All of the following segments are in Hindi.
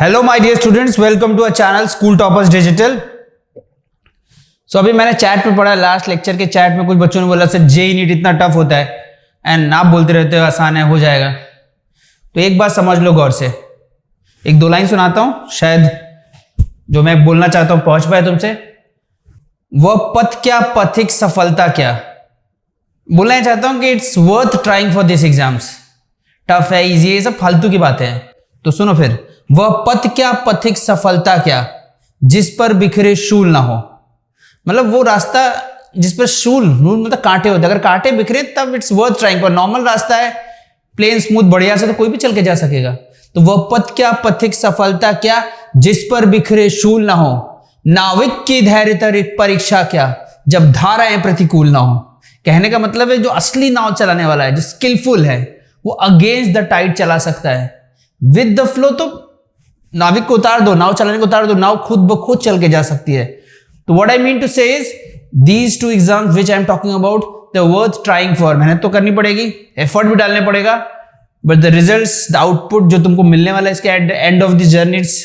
Hello my dear students, welcome to our channel school toppers digital. So अभी मैंने चैट पे पढ़ा, लास्ट लेक्चर के चैट में कुछ बच्चों ने बोला सर जेईई नीट इतना टफ होता है एंड आप बोलते रहते हो आसान है, हो जाएगा। तो एक बात समझ लो गौर से, एक दो लाइन सुनाता हूं, शायद जो मैं बोलना चाहता हूं पहुंच पाए तुमसे। वह पथ क्या, पथिक सफलता क्या। बोलना चाहता हूं कि it's worth trying for this exams. Tough है, इजी है, ये सब फालतू की बातें हैं। तो सुनो फिर, वह पथ क्या, पथिक सफलता क्या, जिस पर बिखरे शूल ना हो। मतलब वो रास्ता जिस पर शूल मतलब कांटे होते, अगर कांटे बिखरे तब इट्स वर्थ ट्राइंग। पर नॉर्मल रास्ता है, प्लेन स्मूथ बढ़िया से, तो कोई भी चल के जा सकेगा। तो वह पथ क्या, पथिक सफलता क्या, जिस पर बिखरे शूल ना हो। नाविक की धैर्य परीक्षा क्या, जब धाराएं प्रतिकूल ना हो। कहने का मतलब है जो असली नाव चलाने वाला है, जो स्किलफुल है, वो अगेंस्ट द टाइड चला सकता है। विद द फ्लो तो नाविक को उतार दो, नाव चलाने को उतार दो, नाव खुद ब खुद चल के जा सकती है। तो what I mean to say is these two exams which I am talking about the worth trying for. मेहनत तो करनी पड़ेगी, एफर्ट भी डालने पड़ेगा, but the results, the output जो तुमको मिलने वाला है इसके at the end of this journey, it's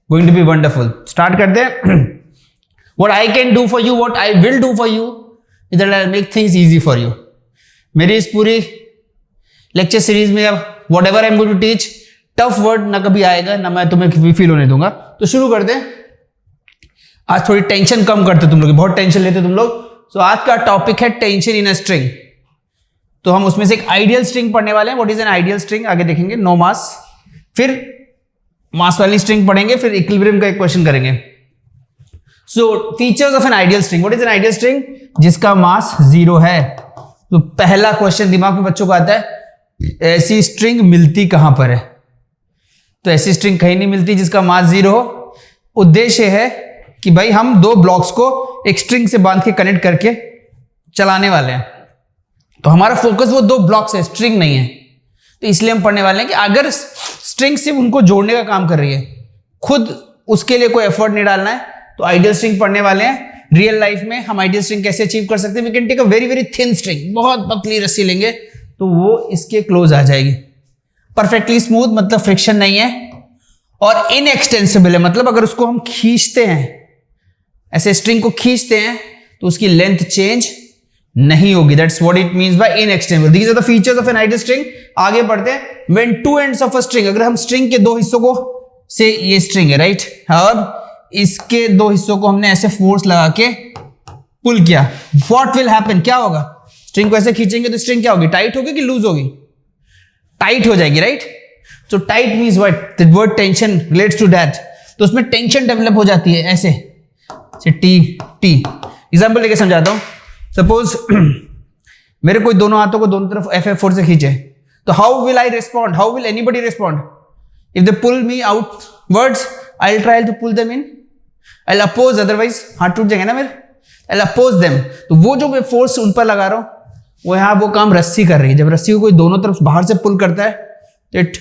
going to be wonderful. Start करते हैं। What I can do for you, what I will do for you is that I make things easy for you. मेरी इस पूरी लेक्चर सीरीज में अब whatever I am going to teach, tough word ना कभी आएगा, ना मैं तुम्हें फील होने दूंगा। तो शुरू करते हैं। आज थोड़ी टेंशन कम करते तुम लोग, बहुत टेंशन लेते तुम लोग। सो आज का टॉपिक है टेंशन इन अ स्ट्रिंग। तो हम उसमें से एक आइडियल स्ट्रिंग पढ़ने वाले हैं। What is an ideal string आगे देखेंगे, नो मास। फिर मास वाली स्ट्रिंग पढ़ेंगे, फिर इक्विलिब्रियम का एक क्वेश्चन करेंगे। So features of an ideal string. What is an ideal string, जिसका मास 0 है। तो पहला क्वेश्चन दिमाग में बच्चों को आता है, ऐसी स्ट्रिंग मिलती कहां पर है। तो ऐसी स्ट्रिंग कहीं नहीं मिलती जिसका मास 0 हो। उद्देश्य है कि भाई हम दो ब्लॉक्स को एक स्ट्रिंग से बांध के कनेक्ट करके चलाने वाले हैं। तो हमारा फोकस वो दो ब्लॉक्स है, स्ट्रिंग नहीं है। तो इसलिए हम पढ़ने वाले हैं कि अगर स्ट्रिंग सिर्फ उनको जोड़ने का काम कर रही है, खुद उसके लिए कोई एफर्ट नहीं डालना है, तो आइडियल स्ट्रिंग पढ़ने वाले हैं। रियल लाइफ में हम आइडियल स्ट्रिंग कैसे अचीव कर सकते हैं, we can take a very very thin string, बहुत पतली रस्सी लेंगे तो वो इसके क्लोज आ जाएगी। परफेक्टली स्मूथ मतलब फ्रिक्शन नहीं है, और इनएक्सटेंसिबल है मतलब अगर उसको हम खींचते हैं, ऐसे स्ट्रिंग को खींचते हैं, तो उसकी लेंथ चेंज नहीं होगी। That's what it means by inextensible. These are the features of an ideal string. आगे बढ़ते हैं। When two ends of a string, अगर हम स्ट्रिंग के दो हिस्सों को, से ये स्ट्रिंग है राइट, और इसके दो हिस्सों को हमने ऐसे फोर्स लगा के पुल किया, व्हाट विल हैपन, क्या होगा। स्ट्रिंग को ऐसे खींचेंगे तो स्ट्रिंग क्या होगी, टाइट होगी कि लूज होगी, टाइट हो जाएगी राइट। तो tight means what, the word tension relates to that. तो उसमें टेंशन डेवलप हो जाती है ऐसे टी टी। एग्जांपल लेके समझाता हूं। सपोज मेरे कोई दोनों हाथों को दोनों तरफ F4 से खींचे, तो how will I respond, how will anybody respond. If they pull me outwards, I will try to pull them in, I will oppose, otherwise हाथ टूट जाएंगे ना मेरे, आई विल अपोज देम। तो वो जो मैं फोर्स उन पर लगा रहा हूं, वो यहां वो काम रस्सी कर रही है। जब रस्सी को कोई दोनों तरफ बाहर से पुल करता है, तो it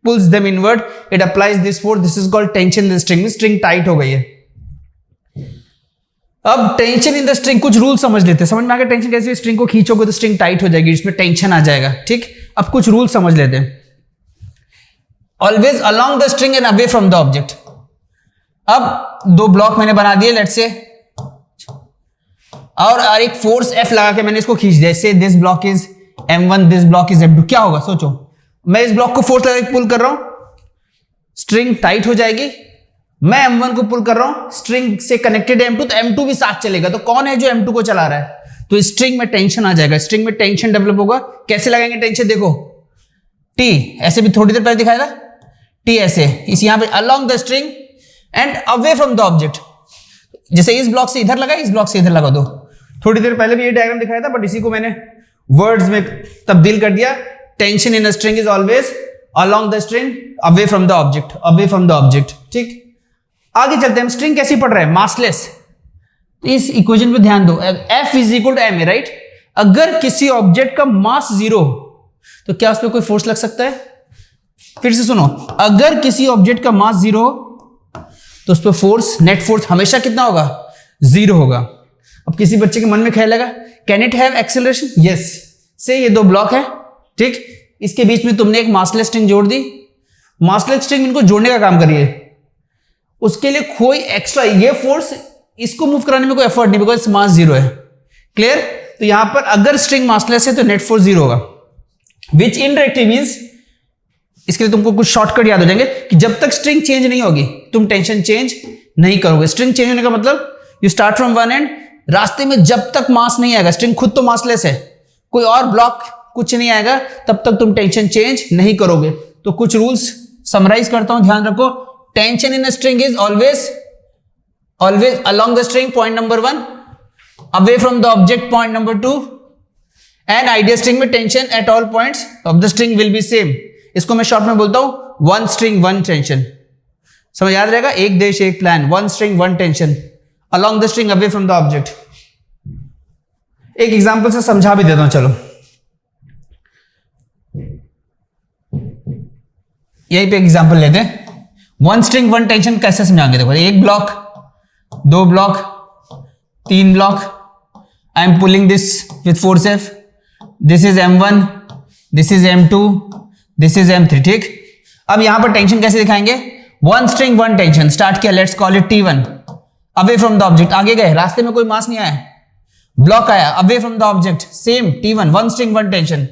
pools them inward, it applies this force, this is called tension in the string. String tight हो गई है। अब टेंशन इन द स्ट्रिंग, कुछ रूल समझ लेते हैं। समझ में आ गया टेंशन कैसे, स्ट्रिंग को खींचोगे तो स्ट्रिंग टाइट हो जाएगी, इसमें टेंशन आ जाएगा। ठीक, अब कुछ रूल समझ लेते हैं। Always along the string and away from the object. अब दो ब्लॉक मैंने बना दिए लेट्स से, और एक फोर्स F लगा के मैंने इसको खींच दिया। से this block is M1, this block is M2। क्या होगा सोचो, मैं इस ब्लॉक को फोर्स लगा के पुल कर रहा हूं, स्ट्रिंग टाइट हो जाएगी। मैं M1 को पुल कर रहा हूं, स्ट्रिंग से कनेक्टेड M2, तो M2 भी साथ चलेगा। तो कौन है जो M2 को चला रहा है, तो स्ट्रिंग में टेंशन आ जाएगा, स्ट्रिंग में टेंशन डेवलप होगा। कैसे लगाएंगे टेंशन, देखो T ऐसे भी थोड़ी देर पहले दिखाया था, T ऐसे, इस यहां पे along the string and away from the object. जैसे इस ब्लॉक से इधर लगा, इस ब्लॉक से इधर लगा दो। थोड़ी देर पहले भी ये डायग्राम दिखाया था, बट इसी को मैंने वर्ड्स में तब्दील कर दिया। Tension in a string is always along the string, away from the object, away from the object. ठीक, आगे चलते हैं। हम स्ट्रिंग कैसी पढ़ रहे हैं, मासलेस। तो इस इक्वेशन पे ध्यान दो, F is equal to M है राइट। अगर किसी ऑब्जेक्ट का मास 0 तो क्या उस पर कोई फोर्स लग सकता है। फिर से सुनो, अगर किसी ऑब्जेक्ट का मास 0 तो उस पर फोर्स, नेट फोर्स हमेशा कितना होगा, 0 होगा। अब किसी बच्चे के मन में ख्याल लगा, can it have acceleration, yes. से ये दो ब्लॉक है ठीक, इसके बीच में तुमने एक मासलेस स्ट्रिंग जोड़ दी। मासलेस स्ट्रिंग इनको जोड़ने का काम करिए, उसके लिए कोई एक्स्ट्रा ये फोर्स इसको मूव कराने में कोई एफर्ट नहीं, बिकॉज मास जीरो है। क्लियर? तो यहां पर अगर स्ट्रिंग मासलेस है तो नेट फोर्स जीरो होगा, विच इनडायरेक्टली मींस, इसके लिए तुमको कुछ शॉर्टकट याद हो जाएंगे कि जब तक स्ट्रिंग चेंज नहीं होगी तुम टेंशन चेंज नहीं करोगे। स्ट्रिंग चेंज होने का मतलब you start from one and, रास्ते में जब तक मास नहीं आएगा, स्ट्रिंग खुद तो मासलेस है, कोई और ब्लॉक कुछ नहीं आएगा, तब तक तुम टेंशन चेंज नहीं करोगे। तो कुछ रूल्स समराइज करता हूं, ध्यान रखो। Tension in a string is always along the string, point number 1, away from the object, point number 2, and ideal string में tension at all points of the string will be same। इसको मैं शॉर्ट में बोलता हूं one string one tension। समझ याद रहेगा? एक देश एक plan, one string one tension along the string away from the object। एक एग्जांपल से समझा भी देता हूं, चलो यहीं पे एग्जांपल लेते हैं। वन स्ट्रिंग वन टेंशन कैसे समझाएंगे? देखो, एक ब्लॉक, दो ब्लॉक, तीन block, I am pulling this with force F, this is M1, this is M2, this is M3। ठीक, अब यहां पर टेंशन कैसे दिखाएंगे? One string one tension start किया, let's call it T1, away from the object, आगे गए, रास्ते में कोई मास नहीं आया, ब्लॉक आया, away from the object, same T1, one string one tension,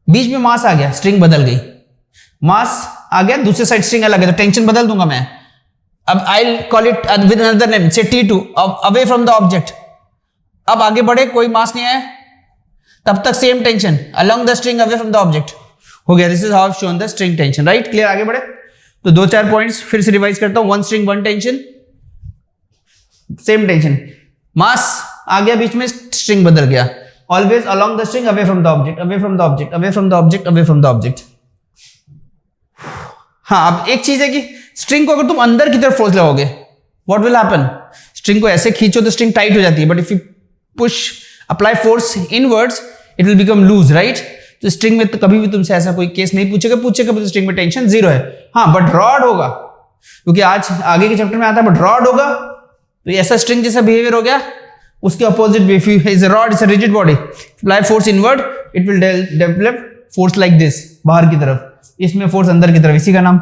बीच में मास आ गया, स्ट्रिंग बदल गई, मास आ गया, दूसरे साइड स्ट्रिंग अलग है, तो टेंशन बदल दूंगा मैं। अब I call it with another name, से T2, away from the object. अब आगे बढ़े, कोई मास नहीं आया, तब तक same tension, along the string away from the object हो गया। This is how shown the string tension, right? Clear? आगे बढ़े तो दो चार पॉइंट्स फिर से रिवाइज करता हूं। One string one tension, same tension, mass आ गया, बीच में स्ट्रिंग बदल गया, always along the string away from the object, away from the object, away from the object, away from the object. हाँ, अब एक चीज है कि स्ट्रिंग को अगर तुम अंदर की तरफ फोर्स लगाओगे, व्हाट विल हैपन? स्ट्रिंग को ऐसे खींचो तो स्ट्रिंग टाइट हो जाती है, but if you push apply force inwards it will become loose, right? तो स्ट्रिंग में तो कभी भी तुमसे ऐसा कोई केस नहीं पूछेगा तो स्ट्रिंग में टेंशन जीरो है। हाँ, बट रॉड होगा, क्योंकि आज आगे के चैप्टर में आता है, बट रॉड होगा तो ऐसा स्ट्रिंग जैसा बिहेवियर हो गया। उसके opposite, if you is a rod, is a rigid body, apply force inward, it will develop force like this, बाहर की तरफ, इसमें फोर्स अंदर की तरफ, इसी का नाम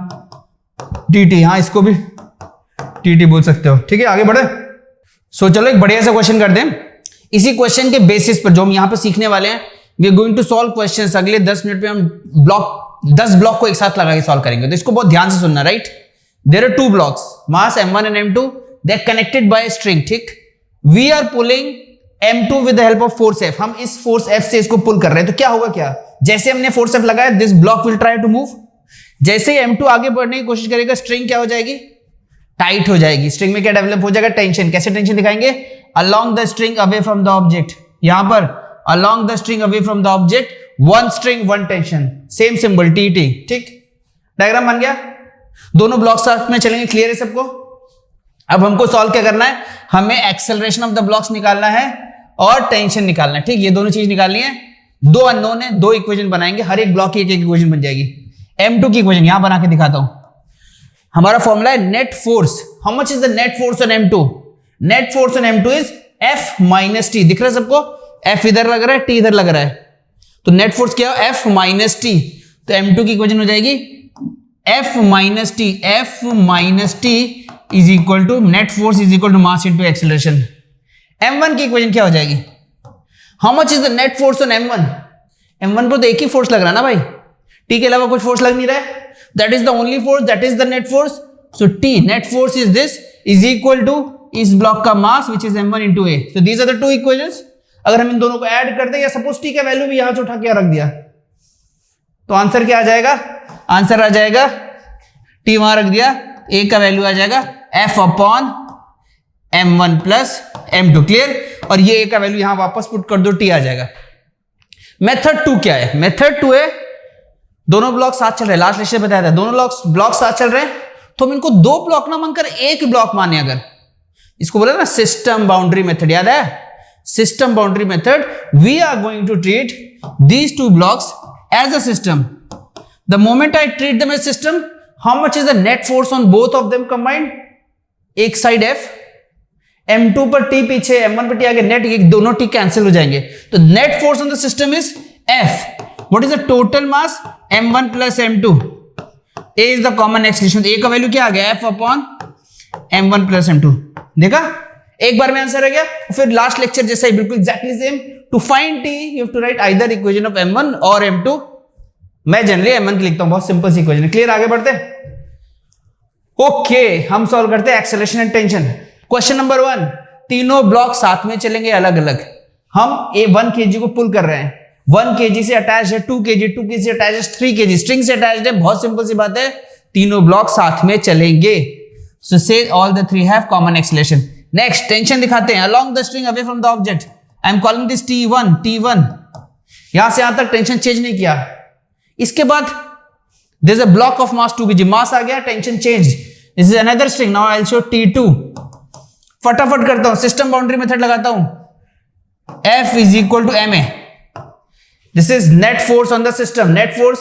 टीटी। हाँ, इसको भी टीटी बोल सकते हो। ठीक है, आगे बढ़े। सो चलो एक बढ़िया सा क्वेश्चन कर दें। इसी क्वेश्चन के बेसिस पर जो हम यहां पर सीखने वाले हैं, we are going to solve questions. अगले 10 मिनट में हम 10 ब्लॉक को एक साथ लगा के सॉल्व करेंगे, तो इसको बहुत ध्यान से सुनना, right? There are two blocks, mass M1 and M2, they are connected by string. ठीक, we are pulling M2 with the help of force F। हम इस फोर्स F से इसको पुल कर रहे हैं, तो क्या होगा? क्या जैसे हमने फोर्स F लगाया, this block will try to move. जैसे ही M2 आगे बढ़ने की कोशिश करेगा, स्ट्रिंग क्या हो जाएगी? टाइट हो जाएगी। स्ट्रिंग में क्या डेवलप हो जाएगा? टेंशन। कैसे टेंशन दिखाएंगे? Along the string away from the object, यहां पर along the string away from the object, one string one tension, same symbol TT। ठीक, डायग्राम बन गया, दोनों ब्लॉक साथ में चलेंगे। क्लियर है सबको? अब हमको सॉल्व क्या करना है? हमें एक्सेलरेशन ऑफ द ब्लॉक्स निकालना है और टेंशन निकालना है। ठीक, ये दोनों चीज निकालनी है। दो अननोन है, दो इक्वेशन बनाएंगे, हर एक ब्लॉक की एक इक्वेशन बन जाएगी। M2 की इक्वेशन यहां बना के दिखाता हूं। हमारा फॉर्मूला है net force. How much is the net force on M2? Net force on M2 is F minus T। दिख रहा है सबको? F इधर लग रहा है, T इधर लग रहा है, तो नेट फोर्स क्या है? F minus T। तो M2 की इक्वेशन हो जाएगी F minus T, F minus T is equal to net force is equal to mass into acceleration. M1 की इक्वेशन क्या हो जाएगी? How much is the net force on M1? M1 पर तो एक ही फोर्स लग रहा है ना भाई, T के अलावा कुछ फोर्स लग नहीं रहा है। That is the only force, that is the net force. So T net force is this, is equal to इस ब्लॉक का mass which is M1 into A। So these are the two equations. अगर हम इन दोनों को ऐड कर दें, या सपोज T का वैल्यू भी यहां से उठा के रख दिया, तो आंसर क्या आ जाएगा? आंसर आ जाएगा, T वहां रख दिया, A का वैल्यू आ जाएगा F upon M1 plus M2। Clear? और ये A का वैल्यू यहां वापस पुट कर दो, T आ जाएगा। मेथड 2 क्या है? मेथड 2 है, दोनों ब्लॉक साथ चल रहे हैं, लास्ट लेक्चर बताया था, दोनों ब्लॉक साथ चल रहे हैं, तो हम इनको दो ब्लॉक ना मानकर एक ब्लॉक माने। अगर इसको बोला ना सिस्टम बाउंड्री मेथड, याद है? System boundary method, we are going to treat these two blocks as a system. The moment I treat them as system, how much is the net force on both of them combined? एक साइड F, M2 पर T पीछे, M1 पर T आगे, नेट, ये दोनों T कैंसिल हो जाएंगे, तो net force on the system is F। What is the total mass? M1 plus M2. A is the common extension. A का वैल्यू क्या आ गया? F upon m1 plus m2। देखा, एक बार में आंसर आ गया। फिर लास्ट लेक्चर जैसा ही बिल्कुल exactly same, to find t you have to write either equation of m1 और m2। मैं जनरली m1 की लिखता हूं, बहुत सिंपल सी इक्वेशन है। क्लियर, आगे बढ़ते हैं। ओके, हम सॉल्व करते हैं acceleration and tension. Question number 1, तीनों ब्लॉक साथ में चलेंगे अलग अलग। हम 1 kg को पुल कर रहे हैं, 1 kg से अटैच है 2 kg, 2 kg से अटैच है 3 kg, स्ट्रिंग से अटैच है। बहुत सिंपल सी बात है, तीनों ब्लॉक साथ में चलेंगे। सो से all the 3 have common acceleration. Next, tension दिखाते हैं। Along the string away from the object, I am calling this T1। यहां से यहां तक टेंशन चेंज नहीं किया। इसके बाद there is a block of mass 2 kg, mass आ गया, tension change. This is another string, now I will show T2। फटाफट करता हूं, सिस्टम बाउंड्री मेथड लगाता हूं। F is equal to ma, this is net force on the system। net force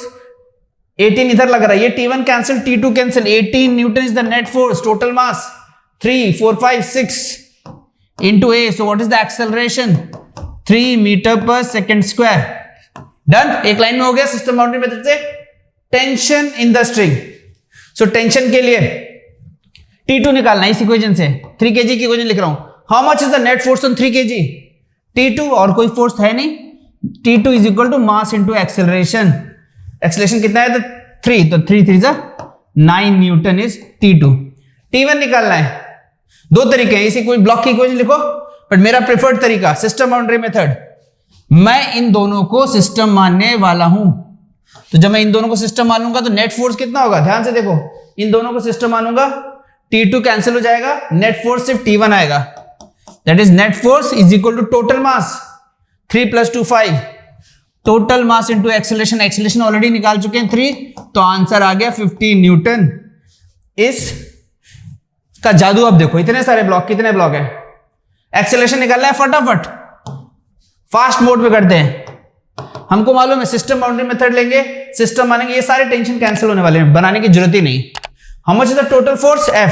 18 इधर लग रहा है, ये T1 cancel, T2 cancel, 18 Newton is the net force. Total mass 3 4 5 6 into a, so what is the acceleration? 3 metre पर सेकेंड स्क्वायर। डन, एक लाइन में हो गया सिस्टम बाउंड्री मेथड से। Tension in the string, so tension के लिए T2 निकालना है इस इक्वेशन से। 3 kg की इक्वेशन लिख रहा हूं। How much is the net force on 3 kg? T2, और कोई फोर्स है नहीं। T2 is equal to mass into acceleration. Acceleration कितना है? तो 3, तो 3 3 9 न्यूटन इज T2। T1 निकालना है। दो तरीके हैं, इसी कोई ब्लॉक की इक्वेशन लिखो, बट मेरा प्रेफर्ड तरीका सिस्टम बाउंड्री मेथड। मैं इन दोनों को सिस्टम मानने वाला हूं, तो जब मैं इन दोनों को सिस्टम मान लूंगा तो नेट फोर्स कितना होगा? ध्यान से देखो, इन दोनों को सिस्टम मानूंगा, T2 कैंसिल हो जाएगा, नेट फोर्स सिर्फ T1 आएगा। That is net force is equal to total mass 3 + 2 5, total mass into acceleration. Acceleration already निकाल चुके हैं 3, तो आंसर आ गया 15 न्यूटन। इस का जादू अब देखो, इतने सारे ब्लॉक, कितने ब्लॉक है, एक्सेलरेशन निकालना है फटाफट, फास्ट मोड पे करते हैं। हमको मालूम है सिस्टम बाउंड्री मेथड लेंगे, सिस्टम मानेंगे, ये सारे टेंशन कैंसिल होने वाले हैं, बनाने की जरूरत ही नहीं। How much is the total force? F।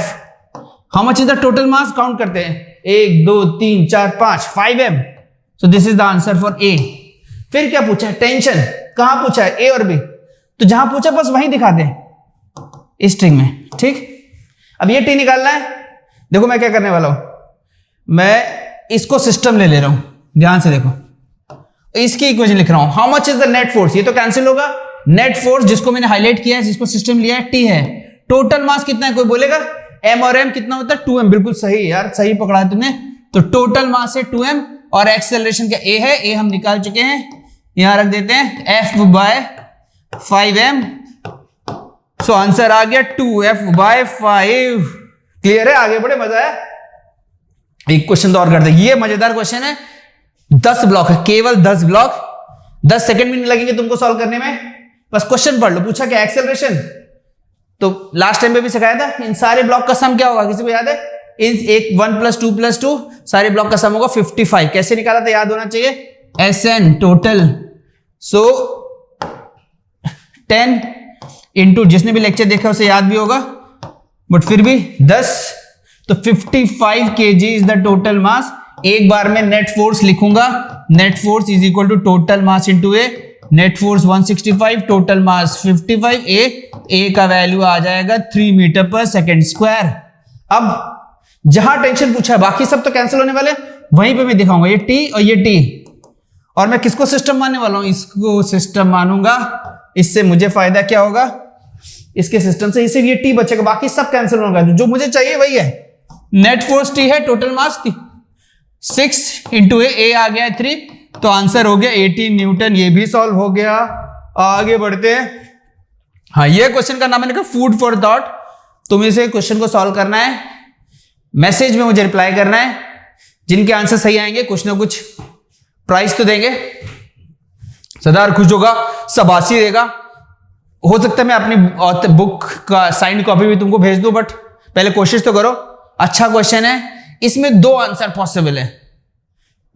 How much is the total mass? Count करते हैं, 1 2 3 4 5 5m। So this is the answer for A। फिर क्या पूछा है? टेंशन। कहां पूछा है? A और B। तो जहां पूछा बस वहीं दिखा दें इस स्ट्रिंग में, ठीक। अब ये T निकालना है। देखो मैं क्या करने वाला हूं, मैं इसको सिस्टम ले रहा हूं, ध्यान से देखो, इसकी इक्वेशन लिख रहा हूं। How much is the net force? ये तो कैंसिल होगा। नेट फोर्स जिसको मैंने हाईलाइट किया है, जिसको सिस्टम लिया है, T है। टोटल मास कितना है? कोई बोलेगा? M और M कितना होता है? 2m। बिल्कुल सही यार, सही पकड़ा है तुमने। तो टोटल मास है 2m और एक्सेलरेशन क्या A है? A हम निकाल चुके हैं, यहां रख देते हैं, F/5m। सो आंसर आ गया 2F/5। क्लियर है? आगे बढ़े, मजा है। एक क्वेश्चन तो और करते हैं, ये मजेदार क्वेश्चन है। 10 ब्लॉक है, केवल 10 ब्लॉक, 10 सेकंड भी नहीं लगेंगे तुमको सॉल्व करने में। बस क्वेश्चन पढ़ लो। पूछा क्या? एक्सेलरेशन। तो लास्ट टाइम पे भी सिखाया था, इन सारे ब्लॉक का सम क्या होगा? किसी को याद है? इन एक 1 + 2 + 2 सारे ब्लॉक का सम होगा 55। कैसे निकाला था? याद होना चाहिए, SN टोटल। सो 10 इंटू, जिसने भी लेक्चर देखा उसे याद भी होगा, बट फिर भी 10, तो 55 kg is the total mass. एक बार में नेट फोर्स लिखूंगा, net force is equal to total mass into A. Net force 165, total mass 55, A का वैल्यू आ जाएगा 3 मीटर पर सेकेंड स्क्वायर। अब जहां टेंशन पूछा है, बाकी सब तो कैंसिल होने वाले, वहीं पे मैं दिखाऊंगा ये T और ये T। और मैं किसको सिस्टम मानने वाला हूं? इसको सिस्टम मानूंगा। इससे मुझे फायदा क्या होगा? इसके सिस्टम से सिर्फ ये T बचेगा, बाकी सब कैंसिल होगा। जो मुझे चाहिए वही है। नेट फोर्स T है, टोटल मास 6 इंटू ए आ गया 3, तो आंसर हो गया 18 न्यूटन। ये भी सॉल्व हो गया। आगे बढ़ते हैं। हाँ, ये क्वेश्चन का नाम मैंने कहा फूड फॉर थॉट। तुम्हें इसे क्वेश्चन को सॉल्व करना है, मैसेज में मुझे रिप्लाई करना है। जिनके आंसर सही आएंगे कुछ ना कुछ प्राइस तो देंगे। सरदार खुश होगा, शाबाशी देगा। हो सकता है मैं अपनी बुक का साइंड कॉपी भी तुमको भेज दूं, बट पहले कोशिश तो करो। अच्छा क्वेश्चन है, इसमें 2 आंसर पॉसिबल है।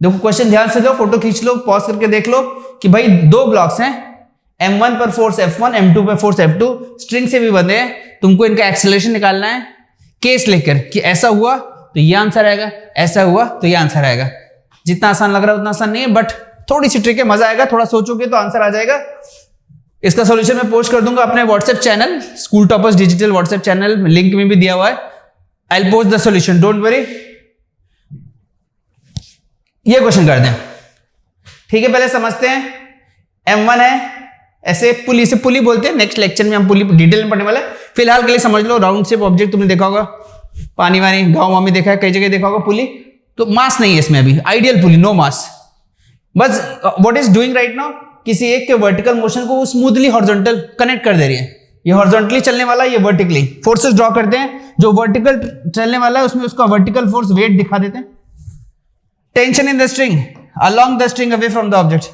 देखो क्वेश्चन ध्यान से दो, फोटो खींच लो, पॉज करके देख लो कि भाई 2 ब्लॉक्स हैं, M1 पर फोर्स F1, M2 पर फोर्स F2, स्ट्रिंग से भी बंधे हैं। तुमको इनका एक्सेलरेशन निकालना है केस लेकर कि ऐसा हुआ तो ये आंसर आएगा, ऐसा हुआ तो ये आंसर आएगा। जितना आसान लग रहा है उतना आसान नहीं है, बट थोड़ी सी ट्रिक है, मजा आएगा। थोड़ा सोचोगे तो आंसर आ जाएगा। इसका सॉल्यूशन मैं पोस्ट कर दूंगा अपने WhatsApp channel, school toppers digital WhatsApp channel, link में भी दिया हुआ है। I post the solution, don't worry. ये क्वेश्चन कर दें, ठीक है। पहले समझते हैं, M1 है, ऐसे पुली से पुली बोलते हैं, नेक्स्ट लेक्चर में हम पुली डिटेल में पढ़ने वाले हैं। फिलहाल के लिए समझ लो राउंड शेप ऑब्जेक्ट, तुमने देखा होगा पानी वानी गाँव वाँव में देखा है, कई जगह देखा होगा पुली, तो मास नहीं है इसमें अभी, आइडियल पुली, नो मास। बस what is doing right now, किसी एक के वर्टिकल मोशन को स्मूथली हॉरिजॉन्टल कनेक्ट कर दे रही है। ये हॉरिजॉन्टली चलने वाला, ये वर्टिकली। फोर्सेस ड्रॉ करते हैं, जो वर्टिकल चलने वाला है उसमें उसका वर्टिकल फोर्स वेट दिखा देते हैं। Tension in the string along the string away from the object,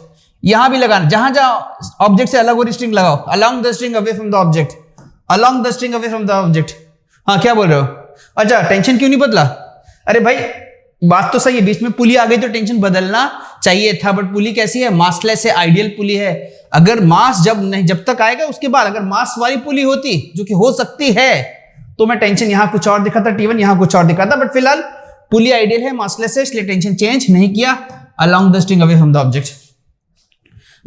यहां भी लगाना, जहां जहां ऑब्जेक्ट से अलग हो रही स्ट्रिंग लगाओ, along the string away from the object, along the string away from the object. हाँ क्या बोल रहे हो? अच्छा टेंशन क्यों नहीं बदला? अरे भाई बात तो सही है, बीच में पुली आ गई तो टेंशन बदलना चाहिए था, बट पुली कैसी है? मासलेस है, आइडियल पुली है। अगर मास जब तक आएगा उसके बाद अगर मास वाली पुली होती, जो कि हो सकती है, तो मैं टेंशन यहां कुछ और दिखाता, T1 यहां कुछ और दिखाता, बट फिलहाल पुली आइडियल है, मासलेस है, इसलिए टेंशन चेंज नहीं किया, along the string away from the object.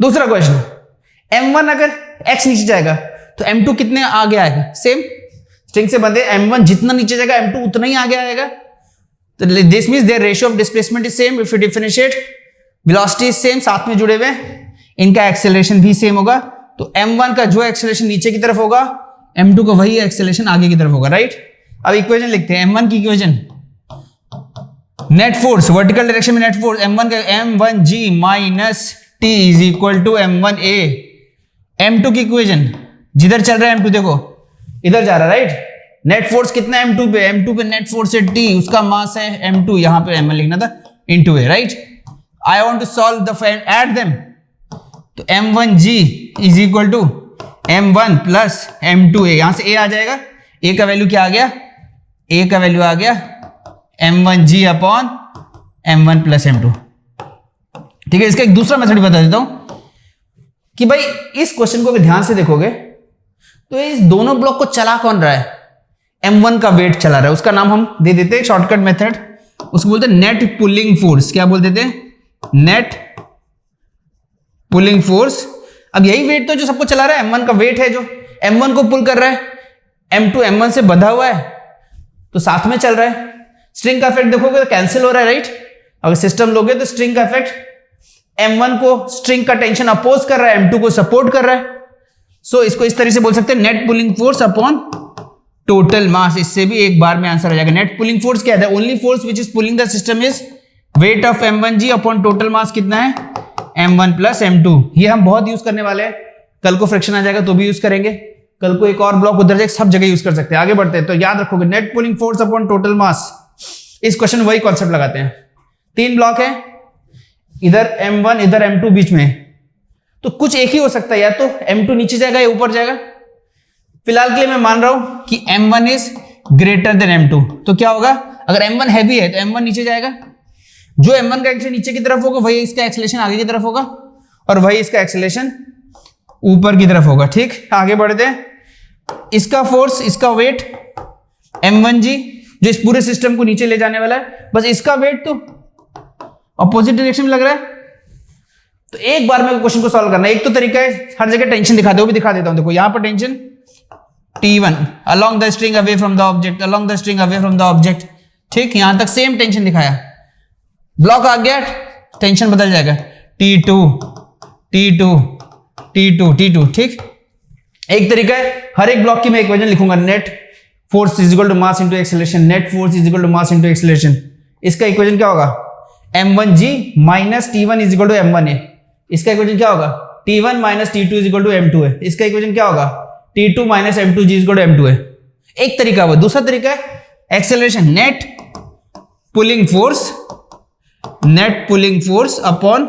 दूसरा क्वेश्चन, M1 अगर x नीचे जाएगा तो M2 कितने आगे आएगा? सेम स्ट्रिंग से बंधे M1 जितना नीचे जाएगा M2 उतना ही आगे आएगा। तो this means their ratio of displacement is same if you differentiate, velocity is same, साथ में जुड़े हुए, इनका एक्सेलरेशन भी सेम होगा। तो M1 का जो एक्सेलरेशन नीचे की तरफ होगा, M2 का वही एक्सेलरेशन आगे की तरफ होगा, राइट। अब इक्वेशन लिखते हैं, M1 की इक्वेशन, नेट फोर्स वर्टिकल डायरेक्शन में नेट फोर्स M1 का M1G minus T is equal to M1A। M2 की इक्वेशन, जिधर चल रहा है M2 देखो इधर जा रहा है, राइट। नेट फोर्स कितना है M2 पे? M2 पे नेट फोर्स है T, उसका मास है M2, यहां पे M1 लिखना था, into A, right. I want to solve the add them, तो M1G is equal to M1 plus M2A, यहां से A आ जाएगा, A का वैल्यू क्या आ गया? A का वैल्यू आ गया M1G upon M1 plus M2। ठीक है, इसका एक दूसरा मेथड बता देता हूं कि भाई इस क्वेश्चन को अगर ध्यान से देखोगे तो इस दोनों ब्लॉक को चला कौन रहा है? M1 का वेट चला रहा है, उसका नाम हम दे देते हैं शॉर्टकट मेथड, उसको बोलते हैं नेट पुलिंग फोर्स। क्या बोल देते हैं? Net pulling force. अब यही वेट तो जो सबको चला रहा है, M1 का वेट है जो M1 को पुल कर रहा है, M2 M1 से बंधा हुआ है तो साथ में चल रहा है। स्ट्रिंग का इफेक्ट देखोगे तो कैंसिल हो रहा है, राइट। अगर सिस्टम लोगे तो स्ट्रिंग का इफेक्ट M1 को स्ट्रिंग का टेंशन अपोज कर रहा है, M2 को सपोर्ट कर रहा है। सो इसको इस तरह से बोल सकते हैं net pulling force upon total mass. इससे भी एक बार में आंसर आ जाएगा। नेट पुलिंग फोर्स क्या है? Only force which is pulling the system is weight of M1G upon total mass कितना है? M1 plus M2। ये हम बहुत यूज करने वाले हैं, कल को फ्रिक्शन आ जाएगा तो भी यूज करेंगे, कल को एक और ब्लॉक उधर जाएगा, सब जगह यूज कर सकते हैं। आगे बढ़ते हैं तो याद रखोगे net pulling force upon total mass. इस क्वेश्चन में वही कॉन्सेप्ट लगाते हैं। 3 ब्लॉक है, इधर M1 इधर M2 बीच में, तो कुछ एक ही हो सकता है, या तो M2 नीचे जाएगा या ऊपर जाएगा। फिलहाल के लिए मैं मान रहा हूं कि M1 is greater than M2, तो क्या होगा? अगर M1 हैवी है तो M1 नीचे जाएगा, जो M1 का एक्सेलरेशन नीचे की तरफ होगा वही इसका एक्सेलरेशन आगे की तरफ होगा, और वही इसका एक्सेलरेशन ऊपर की तरफ होगा। ठीक, आगे बढ़ते हैं। इसका फोर्स, इसका वेट M1G जो इस पूरे सिस्टम को नीचे ले जाने वाला है, बस इसका वेट तो अपोजिट डायरेक्शन में लग रहा है। तो एक बार में क्वेश्चन को सॉल्व करना, एक तो तरीका है हर जगह टेंशन दिखा दो, भी दिखा देता हूं। देखो यहां पर tension T1 along the string away from the object, along the string away from the object। ठीक, यहां तक सेम टेंशन दिखाया, ब्लॉक आ गया टेंशन बदल जाएगा, T2 T2 T2 T2। ठीक, एक तरीका है हर एक ब्लॉक की मैं इक्वेशन लिखूंगा, net force is equal to mass into acceleration, net force is equal to mass into acceleration. इसका इक्वेशन क्या होगा? M1G minus T1 is equal to M1A। इसका इक्वेशन क्या होगा? T1 minus T2 is equal to M2A। इसका इक्वेशन क्या होगा? T2 minus M2G is equal to M2A। एक तरीका वो। दूसरा तरीका है acceleration, net pulling force upon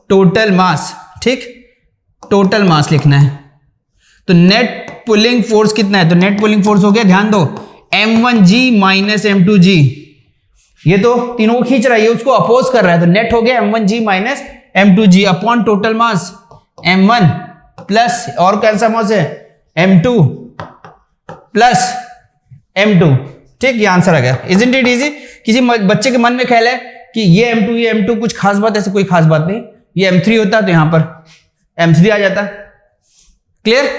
total mass. ठीक, टोटल मास लिखना है। तो नेट पुलिंग फोर्स कितना है? तो नेट पुलिंग फोर्स हो गया, ध्यान दो, M1G माइनस M2G। ये तो तीनों को खींच रहा है, ये उसको अपोज कर रहा है, तो नेट हो गया M1G minus M2G upon total mass M1 plus और कौन सा मास है? M2 plus M2। ठीक, ये आंसर आ गया। Isn't it easy? किसी बच्चे के मन में ख्याल है कि ये M2 कुछ खास बात, ऐसे कोई खास बात नहीं। ये M3 होता तो यहां पर M3 आ जाता। क्लियर?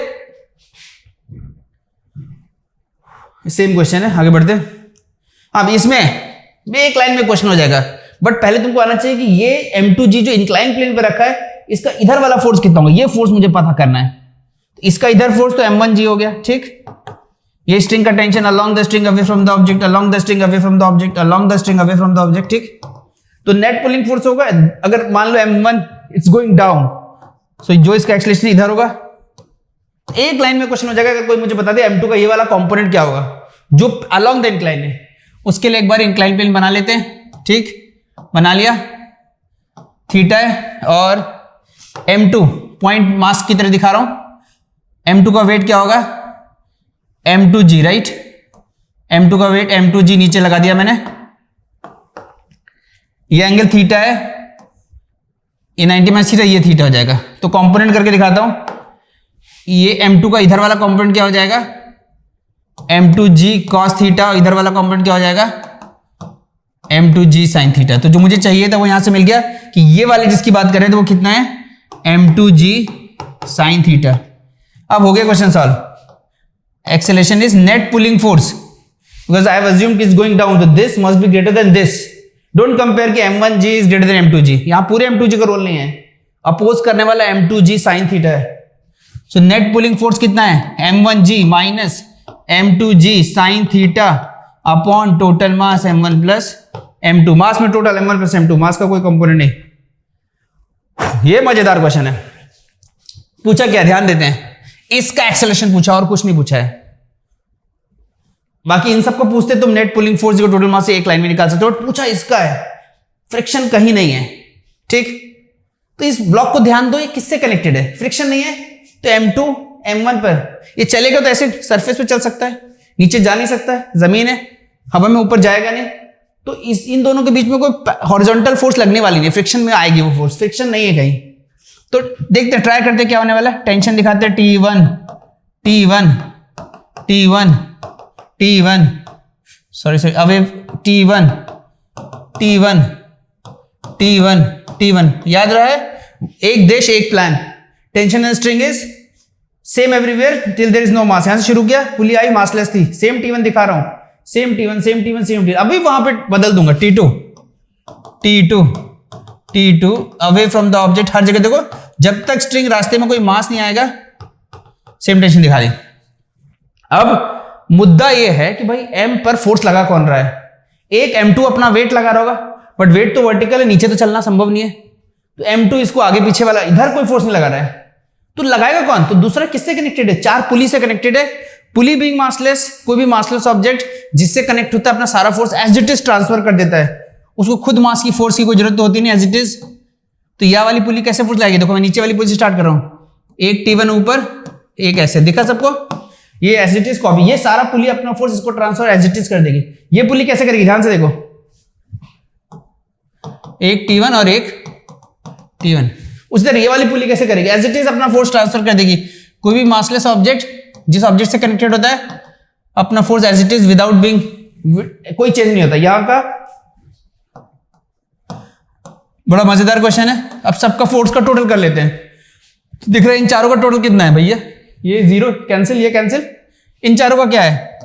सेम क्वेश्चन है, आगे बढ़ते हैं। अब इसमें भी एक लाइन में क्वेश्चन हो जाएगा, बट पहले तुमको आना चाहिए कि ये M2G जो इंक्लाइन प्लेन पे रखा है, इसका इधर वाला फोर्स कितना होगा, ये फोर्स मुझे पता करना है। इसका इधर फोर्स तो M1G हो गया, ठीक। ये स्ट्रिंग का tension along the string away from the object, along the string away from the object, along the string away from the object, ठीक। तो नेट पुलिंग फोर्स होगा, अगर मान लो M1 इट्स गोइंग डाउन, सो जो इसका एक्सेलरेशन इधर होगा। एक लाइन में क्वेश्चन हो जाएगा, अगर कोई मुझे बता दे M2 का ये वाला कंपोनेंट क्या होगा जो अलोंग द इंक्लाइन है। उसके लिए एक बार इंक्लाइन प्लेन बना लेते हैं, ठीक। बना लिया, थीटा है और M2 पॉइंट मास की तरह दिखा रहा हूं। M2 का वेट क्या होगा, M2G, राइट। M2 का वेट M2G नीचे लगा दिया मैंने। ये एंगल थीटा है, ये 90 माइनस थीटा, ये थीटा हो जाएगा। तो कंपोनेंट करके दिखाता हूं। ये M2 का इधर वाला कंपोनेंट क्या हो जाएगा, M2G cos थीटा, और इधर वाला कंपोनेंट क्या हो जाएगा, M2G sin थीटा। तो जो मुझे चाहिए था वो यहां से मिल गया कि ये वाले जिसकी बात कर रहे थे वो कितना है, M2G sin थीटा। अब हो गया question solve. Acceleration is net pulling force because I have assumed it's going down, so this must be greater than this. Don't compare कि M1G is greater than M2G, यहाँ पूरे M2G का रोल नहीं है, अपोज करने वाला M2G sin थीटा है। So net pulling force कितना है, M1G minus M2G sin theta upon total mass M1 plus M2। मास में टोटल M1 प्लस M2, मास का कोई कंपोनेंट नहीं। ये मजेदार क्वेश्चन है। पूछा क्या, ध्यान देते हैं, इसका एक्सेलरेशन पूछा और कुछ नहीं पूछा है। बाकी इन सबको पूछते तुम नेट पुलिंग फोर्स को टोटल मास से एक लाइन में निकाल सकते हो, पूछा इसका है, फ्रिक्शन कहीं नहीं है, ठीक। तो इस ब्लॉक को ध्यान दो, ये किससे कनेक्टेड है, फ्रिक्शन नहीं है, तो M2 M1 पर ये चलेगा तो ऐसे सरफेस पे चल सकता है, नीचे जा नहीं सकता है, जमीन है, हवा में ऊपर जाएगा नहीं। तो इन दोनों के बीच में कोई हॉरिजॉन्टल फोर्स लगने वाली नहीं, फ्रिक्शन में आएगी वो फोर्स, फ्रिक्शन नहीं है कहीं। तो देखते हैं, ट्राई करते हैं क्या होने वाला है। टेंशन दिखाते हैं, T1 T1 T1 T1 sorry away T1 T1 T1 T1। याद रहा, एक देश एक plan, tension and string is same everywhere till there is no mass. यहां से शुरू किया, पुली आई मासलेस थी, सेम T1 दिखा रहा हूं, same T1 same T1 same T1। अभी वहां पे बदल दूंगा, T2 T2 T2 away from the object. हर जगह देखो, जब तक स्ट्रिंग रास्ते में कोई मास नहीं आएगा सेम टेंशन दिखा दी। अब मुद्दा यह है कि भाई M पर फोर्स लगा कौन रहा है, एक M2 अपना वेट लगा रहा होगा, बट वेट तो वर्टिकल है, नीचे तो चलना संभव नहीं है। तो M2 इसको आगे पीछे वाला, इधर कोई फोर्स नहीं लगा रहा है, तो लगाएगा कौन, तो दूसरा किससे कनेक्टेड है, चार पुली से कनेक्टेड है। पुली बीइंग मासलेस, कोई भी मासलेस ऑब्जेक्ट जिससे कनेक्ट होता है अपना सारा force as it is transfer कर देता है, उसको खुद मास की फोर्स की कोई जरूरत तो होती नहीं, एज इट इज। तो यह वाली पुली कैसे फोर्स लाएगी, देखो मैं नीचे वाली पुली से स्टार्ट कर रहा हूं, एक T1 ऊपर, एक ऐसे, दिखा सबको, ये एज इट इज कॉपी, ये सारा पुली अपना फोर्स इसको ट्रांसफर एज इट इज कर देगी। ये पुली कैसे करेगी, ध्यान से देखो, एक T1 और एक T1। उसी तरह ये वाली पुली कैसे करेगी, एज इट इज अपना फोर्स ट्रांसफर कर देगी। कोई भी मासलेस ऑब्जेक्ट जिस ऑब्जेक्ट से कनेक्टेड होता है अपना force as it is without being, कोई चेंज नहीं होता। यहां का बड़ा मजेदार क्वेश्चन है। अब सबका फोर्स का टोटल कर लेते हैं, तो दिख रहा है इन चारों का टोटल कितना है भैया, ये जीरो कैंसिल, ये कैंसिल, इन चारों का क्या है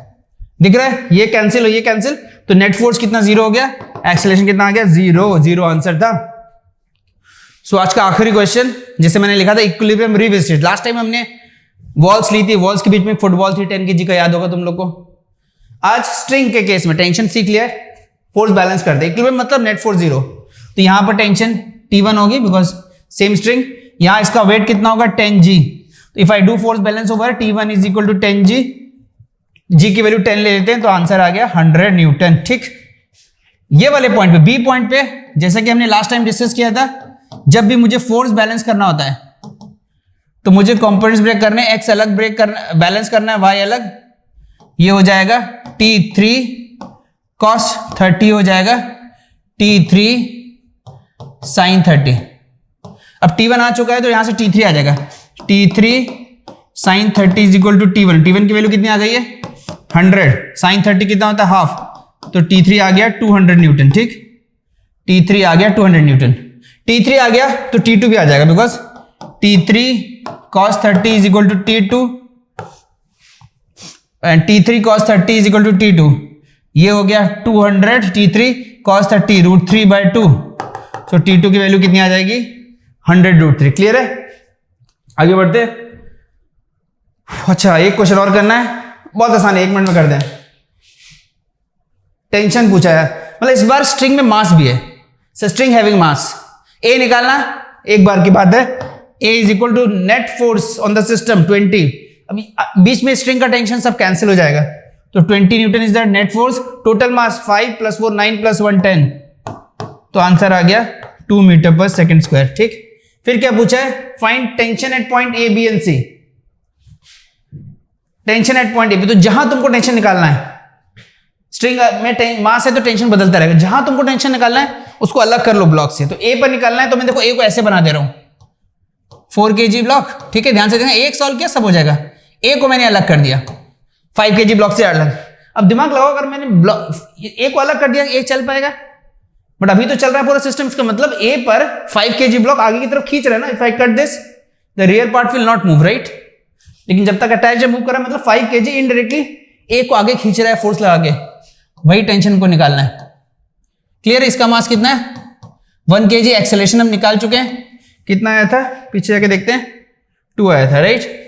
दिख रहा है, ये कैंसिल और ये कैंसिल, तो नेट फोर्स कितना, जीरो हो गया। एक्सेलरेशन कितना आ गया, जीरो, जीरो आंसर था। सो आज का आखिरी क्वेश्चन, जैसे मैंने लिखा था इक्विलिब्रियम रिविजिटेड। लास्ट टाइम हमने वॉल्स ली थी, वॉल्स के बीच में फुटबॉल थी 10 kg का, याद होगा तुम लोग को। आज स्ट्रिंग के केस में टेंशन सीख लिया है, फोर्स बैलेंस कर दे, इक्विलिब्रियम मतलब नेट फोर्स जीरो। तो यहां पर टेंशन T1 होगी बिकॉज सेम स्ट्रिंग, यहां इसका वेट कितना होगा 10G। तो if I do force balance over T1 is equal to 10G, G की वैल्यू 10 ले लेते हैं तो आंसर आ गया 100 न्यूटन, ठीक। ये वाले पॉइंट पे, बी पॉइंट पे, जैसा कि हमने लास्ट टाइम डिस्कस किया था, जब भी मुझे फोर्स बैलेंस करना होता है तो मुझे कंपोनेंट्स ब्रेक करने, एक्स अलग ब्रेक करना, बैलेंस करना है, वाई अलग। ये हो जाएगा T3 cos 30 हो जाएगा T3 sin 30। अब T1 आ चुका है तो यहां से T3 आ जाएगा, T3 sin 30 is equal to T1। T1 की वैल्यू कितनी आ गई है 100, sin 30 कितना होता है हाफ, तो T3 आ गया 200 न्यूटन, ठीक। T3 आ गया 200 न्यूटन, T3 आ गया तो T2 भी आ जाएगा because T3 cos 30 is equal to T2 and T3 cos 30 is equal to T2, ये हो गया 200 T3 cos 30 √3/2, तो T2 की वैल्यू कितनी आ जाएगी 100 √3। क्लियर है, आगे बढ़ते। अच्छा एक क्वेश्चन और करना है, बहुत आसान है, 1 मिनट में कर दें। टेंशन पूछा है, मतलब इस बार स्ट्रिंग में मास भी है, स्ट्रिंग हैविंग मास। ए निकालना, एक बार की बात है, a is equal to net force on the system 20। अभी बीच में स्ट्रिंग का टेंशन सब कैंसिल हो जाएगा, तो 20 Newton is the net force, total mass 5 + 4 9 + 1 10, तो आंसर आ गया 2 मीटर/सेकंड स्क्वायर। ठीक, फिर क्या पूछा है, find tension at point A B and C. Tension at point A B, तो जहां तुमको टेंशन निकालना है, स्ट्रिंग में मास है तो टेंशन बदलता रहेगा, जहां तुमको टेंशन निकालना है उसको अलग कर लो ब्लॉक से। तो ए पर निकालना है, तो मैं देखो ए को ऐसे बना दे रहा हूं 4 kg ब्लॉक। ठीक है, ध्यान से देखना, एक सॉल्व किया सब हो जाएगा। ए को मैंने अलग कर दिया 5 kg ब्लॉक से अलग। अब दिमाग लगाओ, अगर मैंने ए को अलग कर दिया ए चल पाएगा, बट अभी तो चल रहा है पूरा सिस्टम। इसका मतलब ए पर 5 kg ब्लॉक आगे की तरफ खींच रहा है ना। If I cut this the rear part will not move, right. लेकिन जब तक अटैच मूव कर रहा है, मतलब 5 kg इनडायरेक्टली ए को आगे खींच रहा है फोर्स लगा के, वही टेंशन को निकालना है। क्लियर है, इसका मास कितना है 1 kg, एक्सेलरेशन हम निकाल चुके हैं, कितना आया था पीछे जाके देखते हैं, 2 आया था, right.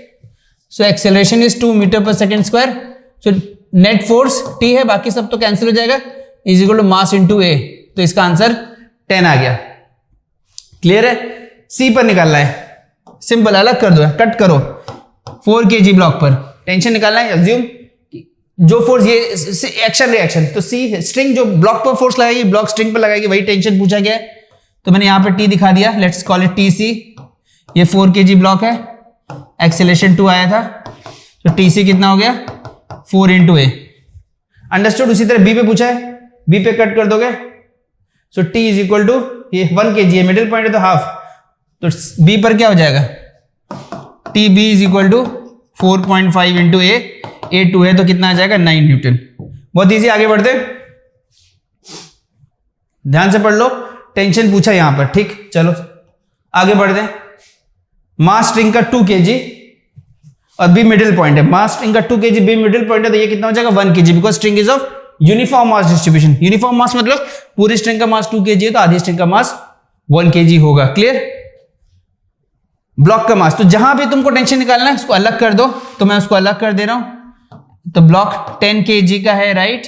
So acceleration is 2 metre per second square. So net force T है, बाकी सब तो कैंसिल हो जाएगा, is equal to mass into a, तो इसका आंसर 10 आ गया। क्लियर है, सी पर निकालना है, सिंपल, अलग कर दो, कट करो। 4 kg ब्लॉक पर टेंशन निकालना है, अज्यूम जो फोर्स ये एक्शन रिएक्शन, तो सी स्ट्रिंग जो ब्लॉक पर फोर्स लगाएगी ब्लॉक स्ट्रिंग पर लगाएगी, वही टेंशन पूछा गया है। तो मैंने यहां पे टी दिखा दिया, लेट्स कॉल इट TC। ये 4 kg ब्लॉक है, एक्सेलरेशन 2 आया था, तो TC कितना हो गया 4 × A। अंडरस्टूड। उसी तरह बी पे पूछा है, बी पे कट कर दोगे, सो T इज इक्वल टू ये 1 kg है, मिडिल पॉइंट है तो हाफ, तो बी पर क्या हो जाएगा TB is equal to 4.5 × A, A 2 है तो कितना आ जाएगा 9 न्यूटन। बहुत इजी, आगे बढ़ते, ध्यान से पढ़ लो, टेंशन पूछा यहां पर। ठीक, चलो आगे बढ़ते हैं। मास स्ट्रिंग का 2 kg और बी मिडिल पॉइंट है, मास स्ट्रिंग का 2 kg, बी मिडिल पॉइंट है, तो ये कितना हो जाएगा 1 kg, because string is of uniform mass distribution. Uniform mass मतलब पूरी स्ट्रिंग का मास 2 kg है, तो आधी स्ट्रिंग का मास 1 kg होगा। क्लियर, ब्लॉक का मास, तो जहां भी तुमको टेंशन निकालना है उसको अलग कर दो, तो मैं उसको अलग कर दे रहा हूं। तो ब्लॉक 10 kg का है, right.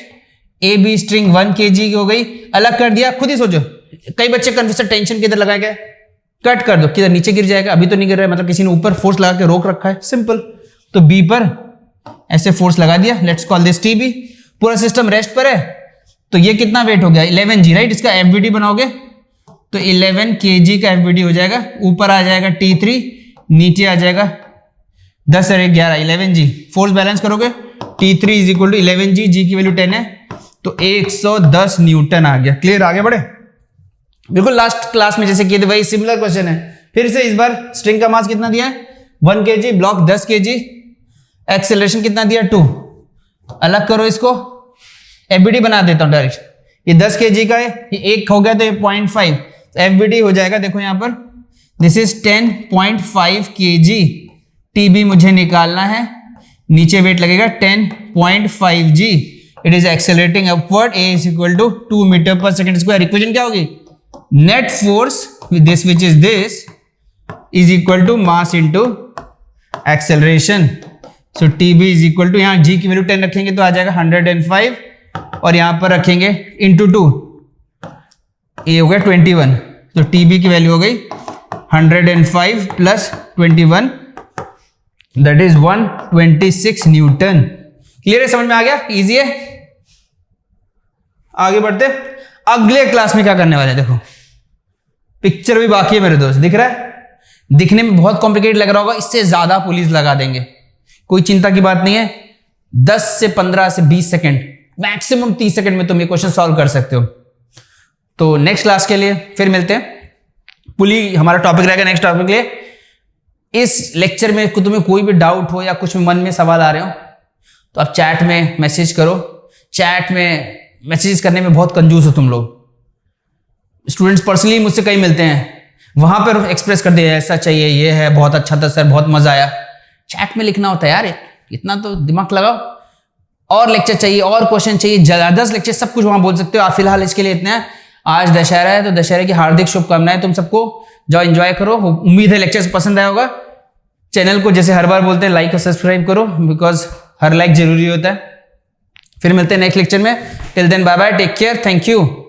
A B string 1 kg की हो गई, अलग कर दिया। खुद ही सोचो, कई बच्चे कंफ्यूज, टेंशन किधर लगाया गया, कट कर दो, किधर नीचे गिर जाएगा, अभी तो नहीं गिर रहा है, मतलब किसी ने ऊपर फोर्स लगा के रोक रखा है, सिंपल। तो बी पर ऐसे फोर्स लगा दिया, लेट्स कॉल दिस TB। पूरा सिस्टम रेस्ट पर है, तो ये कितना वेट हो गया 11 G, राइट। इसका FBD बनाओगे तो 11 kg का FBD हो जाएगा, ऊपर आ जाएगा T3, नीचे आ जाएगा 10 और 11 11 G। फोर्स बैलेंस करोगे, T3 is equal to 11 G, G की वैल्यू 10 है, तो 110 न्यूटन आ गया। क्लियर, आगे बढ़े। बिल्कुल लास्ट क्लास में जैसे किए थे वही सिमिलर क्वेश्चन है। फिर से इस बार स्ट्रिंग का मास कितना दिया है 1 kg, ब्लॉक 10 kg, एक्सेलरेशन कितना दिया 2। अलग करो इसको, FBD बना देता हूं डायरेक्ट। ये 10 kg का है, ये 1 हो गया तो ये 0.5, तो FBD हो जाएगा, देखो यहां पर दिस इज 10.5 kg। TB मुझे निकालना है, नीचे वेट लगेगा 10.5 G। It is accelerating upward, A is equal to 2 metre per second square. Equation क्या होगी, net force this which is this is equal to mass into acceleration. So TB is equal to, यहाँ G की वैल्यू 10 रखेंगे तो आ जाएगा 105, और यहां पर रखेंगे इंटू 2, ये हो गया 21, तो TB की वैल्यू हो गई 105 + 21, दैट इज 126 न्यूटन। क्लियर है, समझ में आ गया, इजी है। आगे बढ़ते, अगले क्लास में क्या करने वाले हैं, देखो पिक्चर भी बाकी है मेरे दोस्त, दिख रहा है, दिखने में बहुत कॉम्प्लिकेटेड लग रहा होगा, इससे ज्यादा पुलिस लगा देंगे, कोई चिंता की बात नहीं है। 10 से 15 से 20 सेकंड, मैक्सिमम 30 सेकंड में तुम ये क्वेश्चन सॉल्व कर सकते हो। तो नेक्स्ट क्लास के लिए फिर मिलते हैं, पुली हमारा टॉपिक रहेगा नेक्स्ट टॉपिक के लिए। इस लेक्चर में तुम्हें कोई भी डाउट हो या कुछ मन में सवाल आ रहे हो तो आप चैट में मैसेज करो। चैट में मैसेज करने में बहुत कंजूस हो तुम लोग, स्टूडेंट्स पर्सनली मुझसे कई मिलते हैं, वहां पर एक्सप्रेस कर दिया ऐसा चाहिए, ये है, बहुत अच्छा था सर, बहुत मजा आया। चैट में लिखना होता है यार, इतना तो दिमाग लगाओ। और लेक्चर चाहिए और क्वेश्चन चाहिए, जबरदस्त लेक्चर, सब कुछ वहां बोल सकते हो आप। फिलहाल इसके लिए इतना है। आज दशहरा है तो दशहरे की हार्दिक शुभकामनाएं तुम सबको। जाओ एंजॉय करो। उम्मीद है लेक्चर्स पसंद आया होगा। चैनल को जैसे हर बार बोलते हैं लाइक और सब्सक्राइब करो, बिकॉज हर लाइक जरूरी होता है। फिर मिलते हैं नेक्स्ट लेक्चर में। Till then bye bye, take care, thank you.